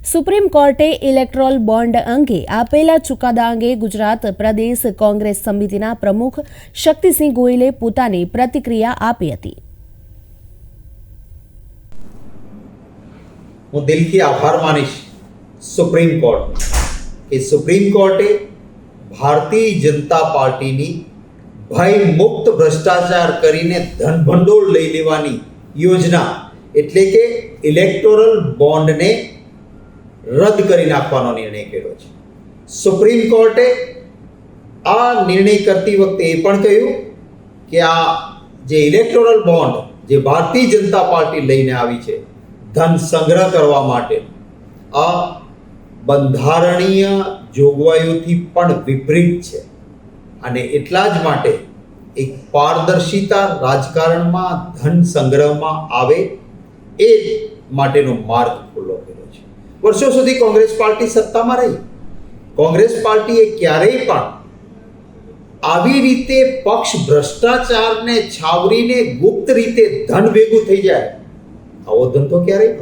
Supreme કોર્ટે electoral bond અંગે આપેલા ચુકાદા અંગે ગુજરાત પ્રદેશ કોંગ્રેસ સમિતિના પ્રમુખ શક્તિસિંહ ગોયલે પોતાની પ્રતિક્રિયા આપી હતી। હું દિલથી આભાર માનીશ સુપ્રીમ કોર્ટ કે સુપ્રીમ કોર્ટે ભારતીય જનતા પાર્ટીની ભય મુક્ત ભ્રષ્ટાચાર કરીને ધન ભંડોળ લઈ લેવાની યોજના એટલે કે ઇલેક્ટોરલ બોન્ડને રદ કરી નાખવાનો નિર્ણય કર્યો છે। સુપ્રીમ કોર્ટે આ નિર્ણય કરતી વખતે એ પણ કહ્યું કે આ જે ઇલેક્ટોરલ બોન્ડ જે ભારતીય જનતા પાર્ટી લઈને આવી છે ધન સંગ્રહ કરવા માટે આ બંધારણીય જોગવાઈઓથી પણ વિપરીત છે અને એટલા જ માટે એક પારદર્શિતા રાજકારણમાં ધન સંગ્રહમાં આવે એ માટેનો માર્ગ ખુલ્લો કર્યો છે। વર્ષો સુધી કોંગ્રેસ પાર્ટી સત્તામાં રહી, કોંગ્રેસ પાર્ટીએ ક્યારેય પણ આવી રીતે પક્ષ ભ્રષ્ટાચારને છાવરીને ગુપ્ત રીતે ધન ભેગું થઈ જાય આવો ધંધો ક્યારેય